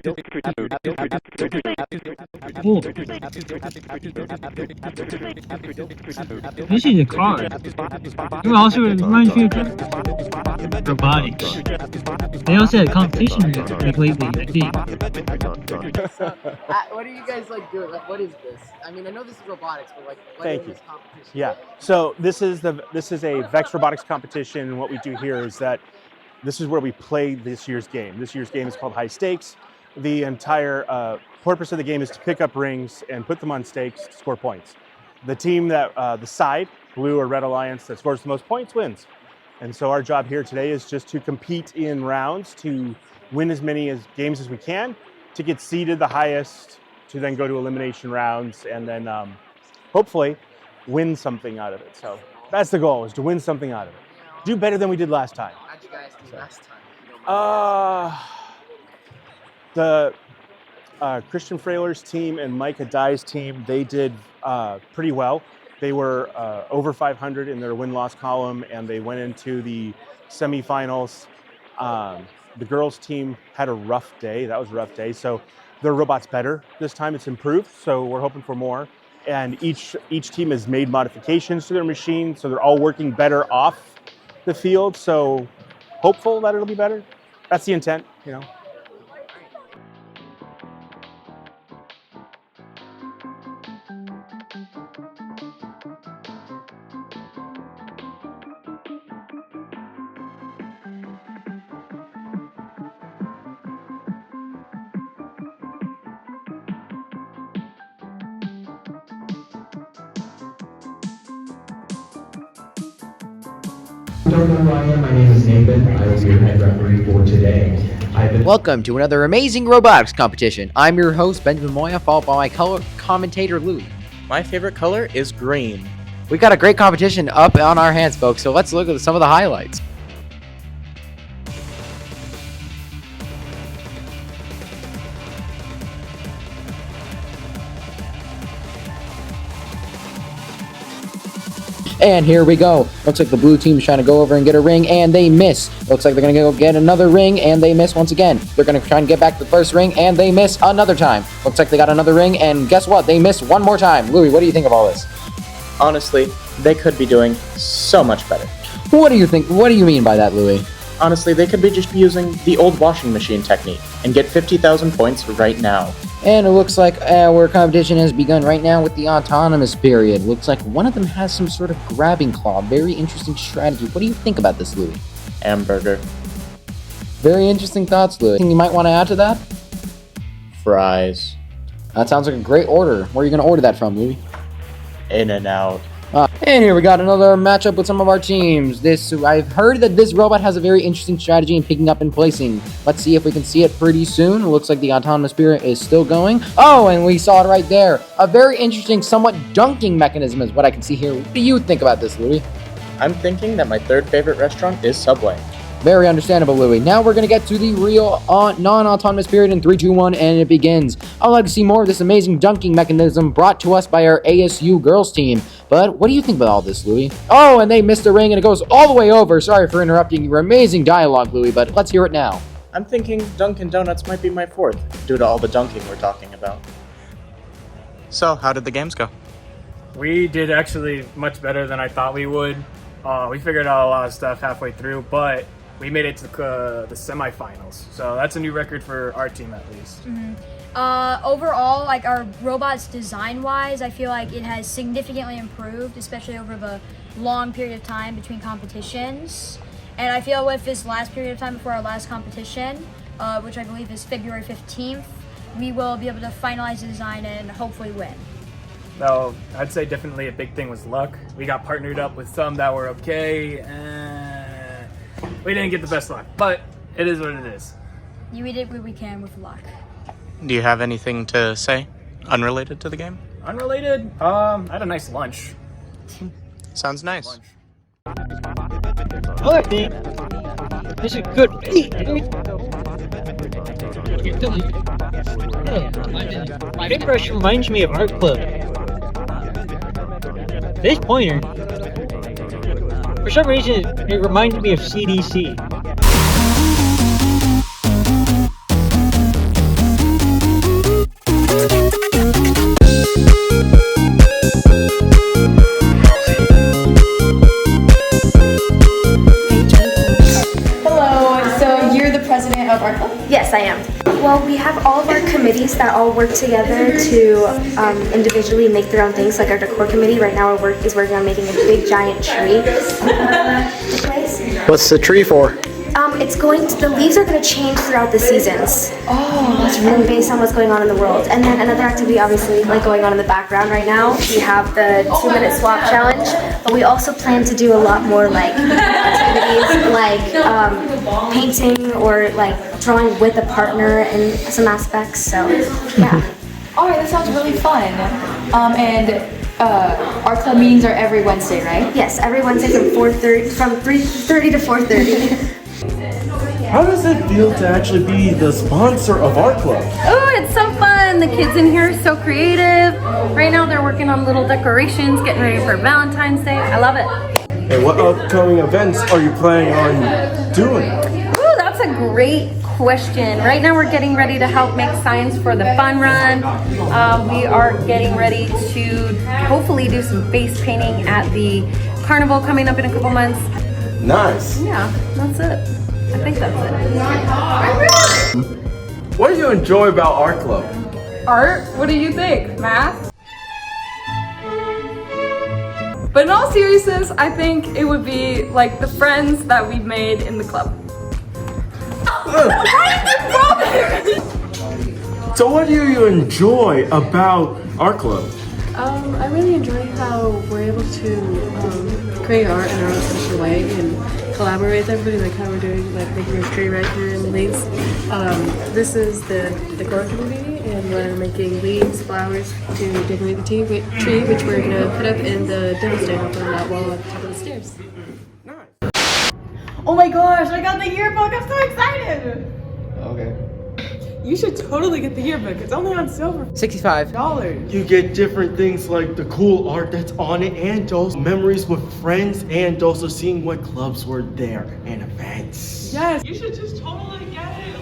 Cool. This is a car. You know, also reminds me of robotics. They also had a competition like lately, I think. What do you guys like doing? Like, what is this? I mean, I know this is robotics, but like, what Thank is you. this competition? Yeah. So this is a Vex robotics competition. What we do here is that this is where we play this year's game. This year's game is called High Stakes. The entire purpose of the game is to pick up rings and put them on stakes to score points. The team that the side, blue or red alliance, that scores the most points wins. And so our job here today is just to compete in rounds to win as many games as we can, to get seeded the highest, to then go to elimination rounds, and then hopefully win something out of it. So that's the goal, is to win something out of it. Do better than we did last time. How'd you guys do last time? The Christian Frailer's team and Mike Adai's team, they did pretty well. They were over 500 in their win-loss column, and they went into the semifinals. The girls' team had a rough day. That was a rough day. So their robot's better this time. It's improved, so we're hoping for more. And each team has made modifications to their machine, so they're all working better off the field. So hopeful that it'll be better. That's the intent, you know. Don't know who I am. My name is Nathan. I will be your head referee for today. Welcome to another amazing robotics competition. I'm your host, Benjamin Moya, followed by my color commentator, Louie. My favorite color is green. We got a great competition up on our hands, folks, so let's look at some of the highlights. And here we go. Looks like the blue team is trying to go over and get a ring, and they miss. Looks like they're going to go get another ring, and they miss once again. They're going to try and get back to the first ring, and they miss another time. Looks like they got another ring, and guess what? They miss one more time. Louie, what do you think of all this? Honestly, they could be doing so much better. What do you think? What do you mean by that, Louie? Honestly, they could be just using the old washing machine technique and get 50,000 points right now. And it looks like our competition has begun right now with the autonomous period. Looks like one of them has some sort of grabbing claw. Very interesting strategy. What do you think about this, Louie? Hamburger. Very interesting thoughts, Louie. Anything you might want to add to that? Fries. That sounds like a great order. Where are you going to order that from, Louie? In-N-Out. And here we got another matchup with some of our teams. I've heard that this robot has a very interesting strategy in picking up and placing. Let's see if we can see it pretty soon. It looks like the autonomous spirit is still going. Oh, and we saw it right there. A very interesting, somewhat dunking mechanism is what I can see here. What do you think about this, Louie? I'm thinking that my third favorite restaurant is Subway. Very understandable, Louie. Now we're going to get to the real non-autonomous period in 3, 2, 1, and it begins. I'd like to see more of this amazing dunking mechanism brought to us by our ASU girls team. But what do you think about all this, Louie? Oh, and they missed a ring, and it goes all the way over. Sorry for interrupting your amazing dialogue, Louie, but let's hear it now. I'm thinking Dunkin' Donuts might be my fourth, due to all the dunking we're talking about. So, how did the games go? We did actually much better than I thought we would. We figured out a lot of stuff halfway through, but we made it to the semifinals. So that's a new record for our team, at least. Mm-hmm. Overall, like our robots design-wise, I feel like it has significantly improved, especially over the long period of time between competitions. And I feel with this last period of time before our last competition, which I believe is February 15th, we will be able to finalize the design and hopefully win. So I'd say definitely a big thing was luck. We got partnered up with some that were okay, and we didn't get the best luck, but it is what it is. We did what we can with luck. Do you have anything to say, unrelated to the game? Unrelated? I had a nice lunch. Sounds nice. I think this is good. My paintbrush reminds me of Art Club. This pointer, for some reason, it reminds me of CDC. Yes, I am. Well, we have all of our committees that all work together to individually make their own things. Like our decor committee right now is working on making a big giant tree. What's the tree for? The leaves are going to change throughout the seasons. Oh, that's really and based on what's going on in the world. And then another activity, obviously, like going on in the background right now, we have the 2-minute swap challenge. But we also plan to do a lot more like activities, like painting or like drawing with a partner in some aspects. So yeah. All right, that sounds really fun. Our club meetings are every Wednesday, right? Yes, every Wednesday from 3:30 to 4:30. How does it feel to actually be the sponsor of our club? Oh, it's so fun. The kids in here are so creative. Right now they're working on little decorations, getting ready for Valentine's Day. I love it. And what upcoming events are you planning on doing? Ooh, that's a great question. Right now we're getting ready to help make signs for the fun run. We are getting ready to hopefully do some face painting at the carnival coming up in a couple months. Nice. Yeah, that's it. I think that's it. What do you enjoy about our club? Art? What do you think? Math? But in all seriousness, I think it would be like the friends that we've made in the club. So what do you enjoy about our club? I really enjoy how we're able to create art in our own special way and collaborate with everybody, like how we're doing, like making a tree right here in the leaves. This is the decor community, and we're making leaves, flowers to decorate the tree, which we're going to put up in the demo stand up on that wall at the top of the stairs. Oh my gosh, I got the yearbook! I'm so excited! Okay. You should totally get the yearbook. It's only on sale for $65. You get different things like the cool art that's on it, and those memories with friends, and also seeing what clubs were there and events. Yes, you should just totally get it.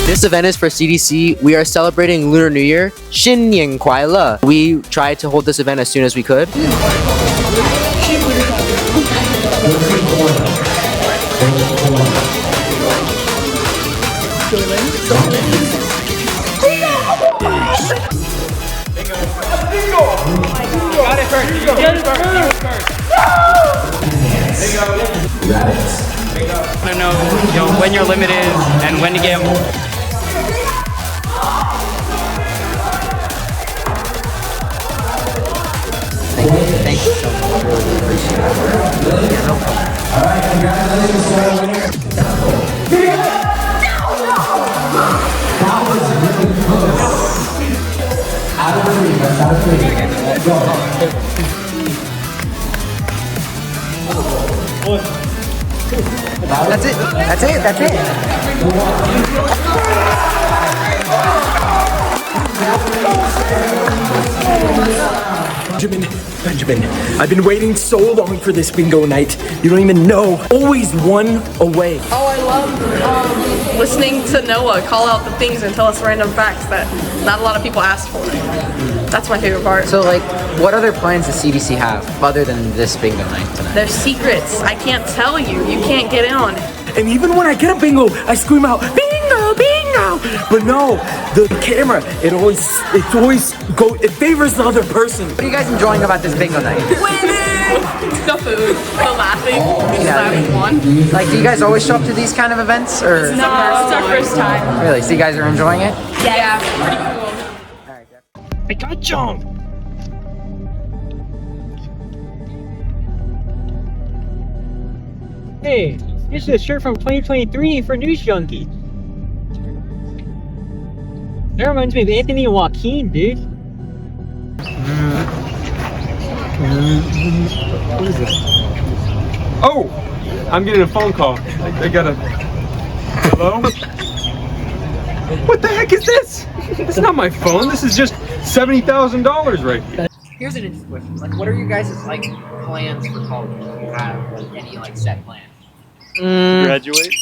This event is for CDC. We are celebrating Lunar New Year. 新年快乐. We tried to hold this event as soon as we could. Got it first. Get it first. I don't know, when your limit is and when to get. Thank you so much. Really appreciate it. Yeah, no problem. All right, congratulations to our winner. That was really close. Out of 3, that's out of 3. Let's go. That's it. That's it. That's it. Benjamin, I've been waiting so long for this bingo night. You don't even know. Always one away. Oh, I love listening to Noah call out the things and tell us random facts that not a lot of people asked for. That's my favorite part. So, like, what other plans does CDC have other than this bingo night tonight? They're secrets. I can't tell you. You can't get in on it. And even when I get a bingo, I scream out, bingo, bingo! But no, the camera, it favors the other person. What are you guys enjoying about this bingo night? The food, the laughing, just having fun. Like, do you guys always show up to these kind of events, or? No, it's our first time. Really? So you guys are enjoying it? Yeah, pretty cool. I got you. Hey, this is a shirt from 2023 for News Junkies. That reminds me of Anthony and Joaquin, dude. What is this? Oh, I'm getting a phone call. I gotta. Hello? What the heck is this? It's not my phone. This is just $70,000 right here. Here's an interesting question. Like, what are your guys' like plans for college? Do you have like any like set plan? Graduate?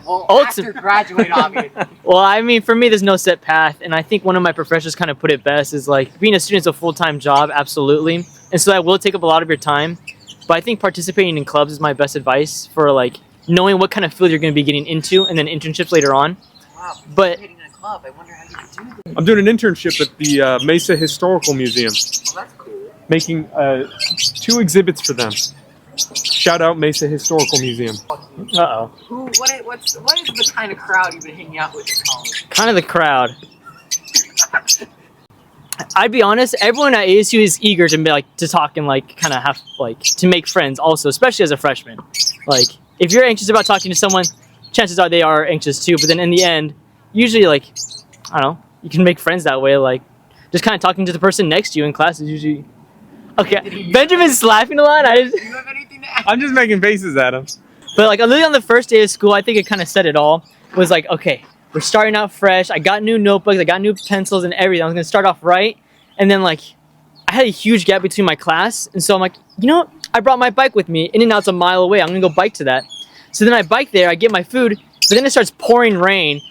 Well, after graduate, obviously. Well, I mean, for me, there's no set path, and I think one of my professors kind of put it best is like being a student is a full-time job, absolutely, and so that will take up a lot of your time. But I think participating in clubs is my best advice for like knowing what kind of field you're going to be getting into, and then internships later on. Wow, but in a club, I wonder how you could do this. I'm doing an internship at the Mesa Historical Museum. Well, that's cool. Making 2 exhibits for them. Shout out Mesa Historical Museum. Uh-oh. What is the kind of crowd you've been hanging out with in college? Kind of the crowd. I'd be honest, everyone at ASU is eager to be like to talk and like kind of have like to make friends also, especially as a freshman. Like if you're anxious about talking to someone, chances are they are anxious too, but then in the end, usually like I don't know, you can make friends that way, like just kind of talking to the person next to you in class is usually okay. Benjamin's laughing a lot. I'm just making faces at him. But like literally on the first day of school, I think it kind of said it all. It was like, okay, we're starting out fresh. I got new notebooks, I got new pencils and everything. I was gonna start off right, and then like I had a huge gap between my class, and so I'm like, you know what? I brought my bike with me. In and out's a mile away. I'm gonna go bike to that. So then I bike there. I get my food, but then it starts pouring rain,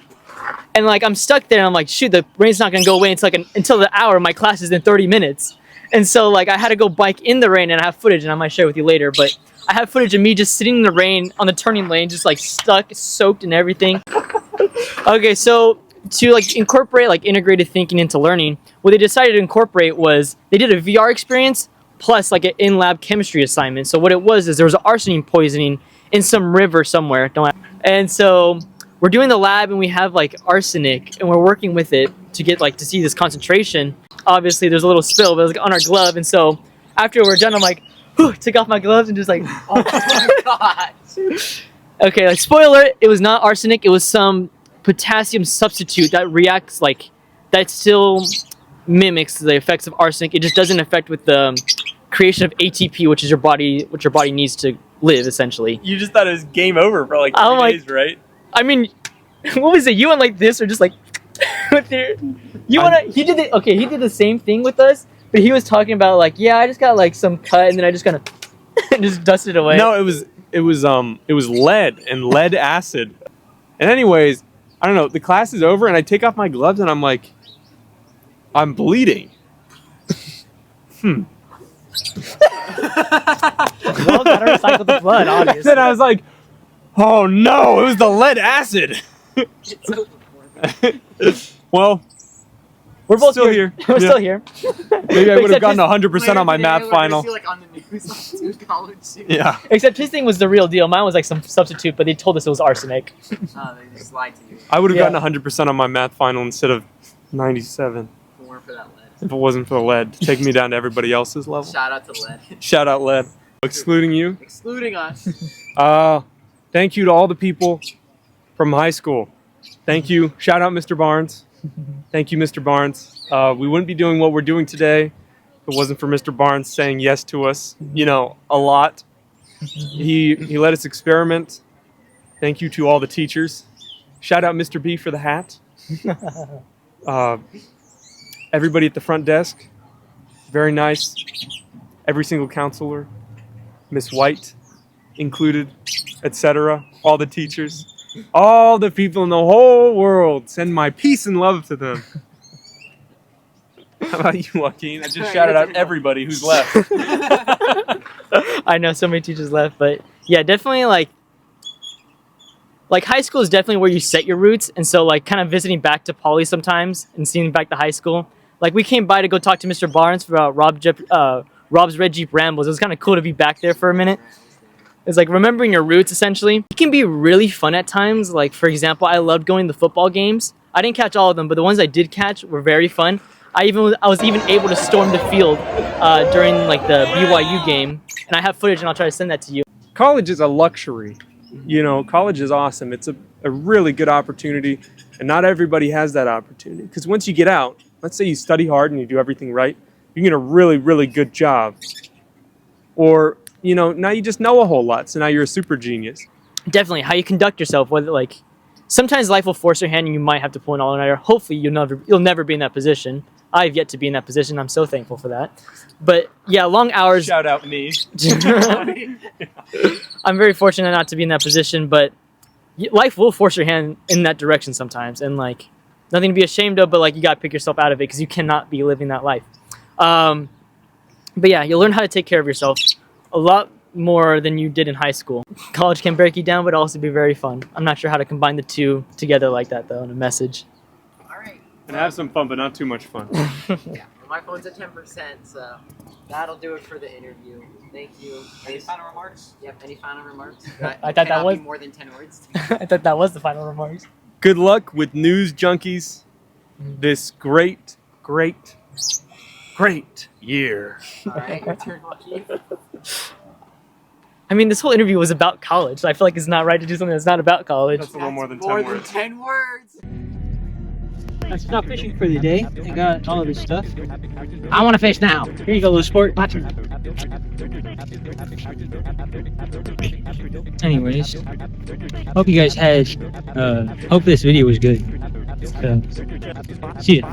and like I'm stuck there. And I'm like, shoot, the rain's not gonna go away until until the hour. My class is in 30 minutes. And so like I had to go bike in the rain, and I have footage, and I might share with you later, but I have footage of me just sitting in the rain on the turning lane, just like stuck, soaked and everything. Okay, so to like incorporate like integrated thinking into learning, what they decided to incorporate was they did a VR experience plus like an in-lab chemistry assignment. So what it was is there was arsenic poisoning in some river somewhere. And so we're doing the lab, and we have like arsenic, and we're working with it to get like to see this concentration. Obviously there's a little spill, but it was like, on our glove, and so after we're done, I'm like, whew, took off my gloves and just like, oh my god. Okay, like spoiler, it was not arsenic, it was some potassium substitute that reacts like, that still mimics the effects of arsenic. It just doesn't affect with the creation of ATP, which is what your body needs to live, essentially. You just thought it was game over for like 3 days, right? I mean, what was it? You went like this, or just like with your, he did it. Okay, he did the same thing with us, but he was talking about like, yeah, I just got like some cut, and then I just kind of just dusted it away. No, it was lead and lead acid. And anyways, I don't know. The class is over, and I take off my gloves, and I'm like, I'm bleeding. Well, gotta recycle the blood, obviously. Then I was like, oh no, it was the lead acid. Well, we're both still here. We're still here. Maybe I would have gotten 100% on my math final. Yeah. Except his thing was the real deal. Mine was like some substitute, but they told us it was arsenic. They just lied to you. I would have gotten 100% on my math final instead of 97. If it weren't for that lead. If it wasn't for the lead, take me down to everybody else's level. Shout out to lead. Shout out lead. Excluding you. Excluding us. Thank you to all the people from high school. Thank you. Shout out Mr. Barnes. Thank you, Mr. Barnes. We wouldn't be doing what we're doing today if it wasn't for Mr. Barnes saying yes to us, a lot. He let us experiment. Thank you to all the teachers. Shout out Mr. B for the hat. Everybody at the front desk, very nice. Every single counselor, Miss White included, etc. All the teachers. All the people in the whole world, send my peace and love to them. How about you, Joaquin? I just shouted out everybody who's left. I know so many teachers left, but yeah, definitely like high school is definitely where you set your roots, and so like kind of visiting back to Poly sometimes and seeing back to high school. Like we came by to go talk to Mr. Barnes about Rob's Red Jeep Rambles. It was kind of cool to be back there for a minute. It's like remembering your roots, essentially. It can be really fun at times. Like, for example, I loved going to the football games. I didn't catch all of them, but the ones I did catch were very fun. I was even able to storm the field during like the BYU game, and I have footage, and I'll try to send that to you. College is a luxury. College is awesome. It's a really good opportunity, and not everybody has that opportunity. Because once you get out, let's say you study hard and you do everything right, you get a really, really good job. or now you just know a whole lot, so now you're a super genius. Definitely how you conduct yourself, whether like sometimes life will force your hand and you might have to pull an all-nighter. Hopefully you'll never be in that position. I've yet to be in that position. I'm so thankful for that. But yeah, long hours. Shout out me. I'm very fortunate not to be in that position, but life will force your hand in that direction sometimes, and like nothing to be ashamed of, but like you gotta pick yourself out of it because you cannot be living that life. But yeah, you'll learn how to take care of yourself a lot more than you did in high school. College can break you down, but also be very fun. I'm not sure how to combine the two together like that though in a message. And have some fun, but not too much fun. Yeah, my phone's at 10%, so that'll do it for the interview. Thank you. Any final remarks? Yep, any final remarks? I thought that was more than 10 words. I thought that was the final remarks. Good luck with News Junkies this great year. All right, your turn, Lucky. I mean, this whole interview was about college, so I feel like it's not right to do something that's not about college. That's a little more than 10 More words. than 10 words. Let's stop fishing for the day. I got all of this stuff. I want to fish now. Here you go, little sport. Watch it. Anyways, hope you guys had. Hope this video was good. See ya.